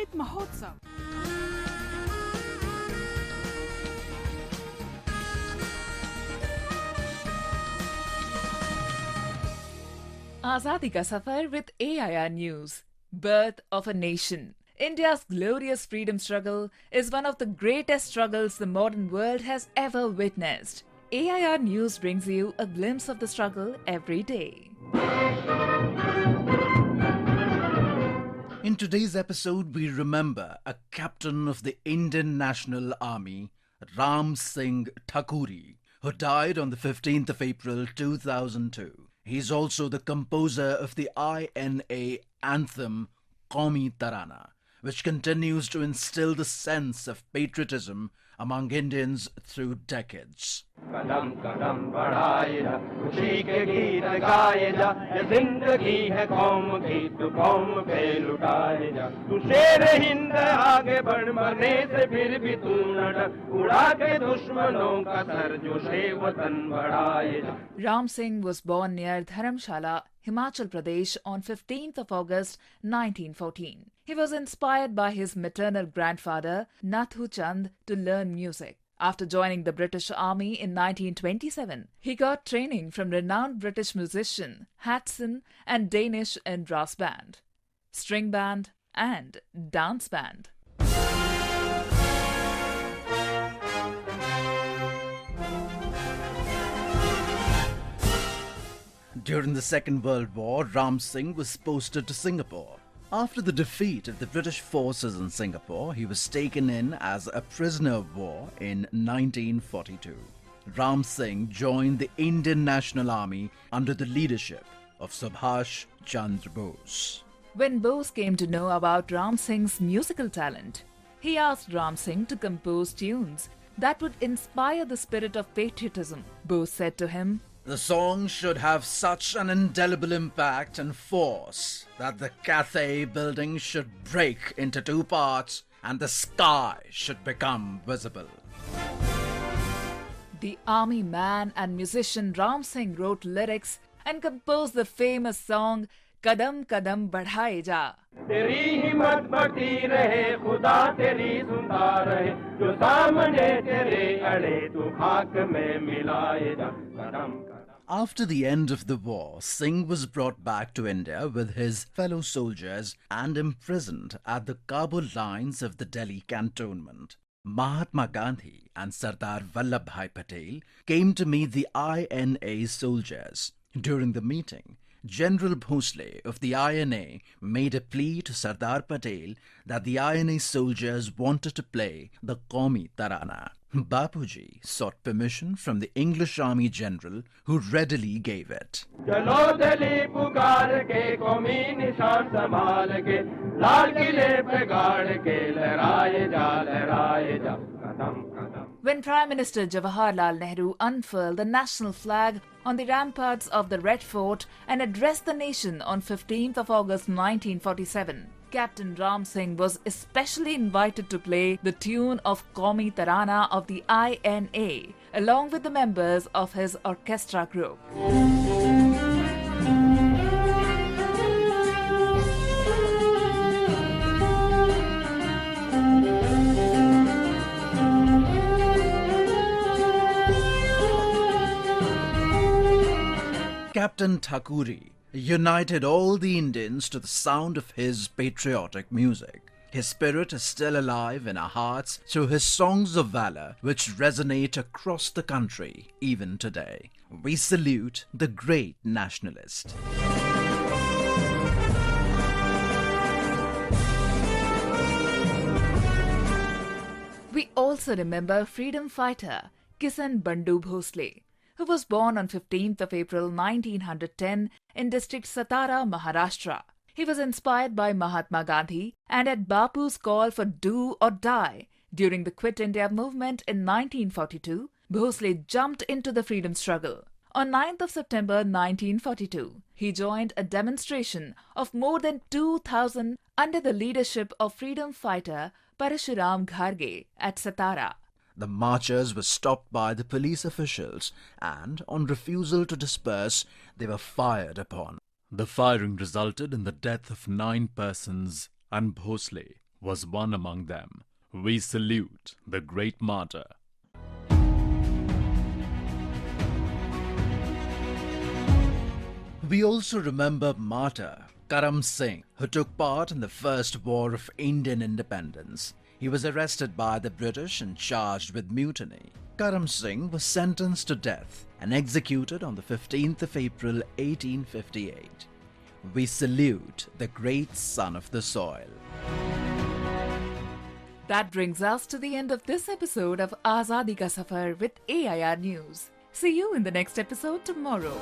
Amrit Mahotsav. Azadi Ka Safar with AIR News. Birth of a Nation. India's glorious freedom struggle is one of the greatest struggles the modern world has ever witnessed. AIR News brings you a glimpse of the struggle every day. In today's episode, we remember a captain of the Indian National Army, Karam Singh Thakuri, who died on the 15th of April 2002. He's also the composer of the INA anthem Qaumi Tarana, which continues to instill the sense of patriotism among Indians through decades. कदम कदम बढ़ाए जा खुशी के गीत गाए जा ये जिंदगी है कौम की तू कौम पे लुटाए जा तू शेर हिंद आगे बढ़ मरने से फिर भी तू न डर उड़ा के दुश्मनों का सर जो शे वतन बढ़ाए जा. Ram Singh was born near Dharamshala, Himachal Pradesh on 15th of August 1914. He was inspired by his maternal grandfather Nathu Chand to learn music. After joining the British Army in 1927, he got training from renowned British musician Hatson and Danish in brass band, string band and dance band. During the Second World War, Ram Singh was posted to Singapore. After the defeat of the British forces in Singapore, he was taken in as a prisoner of war in 1942. Ram Singh joined the Indian National Army under the leadership of Subhash Chandra Bose. When Bose came to know about Ram Singh's musical talent, he asked Ram Singh to compose tunes that would inspire the spirit of patriotism. Bose said to him, "The song should have such an indelible impact and force that the Cathay building should break into two parts and the sky should become visible." The army man and musician Ram Singh wrote lyrics and composed the famous song Kadam Kadam Badhaye Ja. तेरी हिम्मत बढ़ती रहे खुदा तेरी सुनता रहे जो सामने तेरे अड़े तू खाक में मिलाए जा कदम कदम. After the end of the war, Singh was brought back to India with his fellow soldiers and imprisoned at the Kabul lines of the Delhi cantonment. Mahatma Gandhi and Sardar Vallabhbhai Patel came to meet the INA soldiers. During the meeting, General Bhosle of the INA made a plea to Sardar Patel that the INA soldiers wanted to play the Qaumi Tarana. Bapuji sought permission from the English Army General, who readily gave it. चलो दिली पुकार के कौमी निशान संभाल के लाल किले पे गाड़ के लहराए जा कदम कदम. When Prime Minister Jawaharlal Nehru unfurled the national flag on the ramparts of the Red Fort and addressed the nation on 15th of August 1947, Captain Ram Singh was especially invited to play the tune of Qaumi Tarana of the INA along with the members of his orchestra group. Captain Thakuri united all the Indians to the sound of his patriotic music. His spirit is still alive in our hearts through his songs of valor, which resonate across the country even today. We salute the great nationalist. We also remember freedom fighter Kisan Bandu Bhosle, who was born on 15th of April 1910 in district Satara, Maharashtra. He was inspired by Mahatma Gandhi and at Bapu's call for do or die. During the Quit India movement in 1942, Bhosle jumped into the freedom struggle. On 9th of September 1942, he joined a demonstration of more than 2,000 under the leadership of freedom fighter Parashuram Gharge at Satara. The marchers were stopped by the police officials and, on refusal to disperse, they were fired upon. The firing resulted in the death of 9 persons and Bhosle was one among them. We salute the great martyr. We also remember martyr Karam Singh, who took part in the First War of Indian Independence. He was arrested by the British and charged with mutiny. Karam Singh was sentenced to death and executed on the 15th of April 1858. We salute the great son of the soil. That brings us to the end of this episode of Azadi Ka Safar with AIR News. See you in the next episode tomorrow.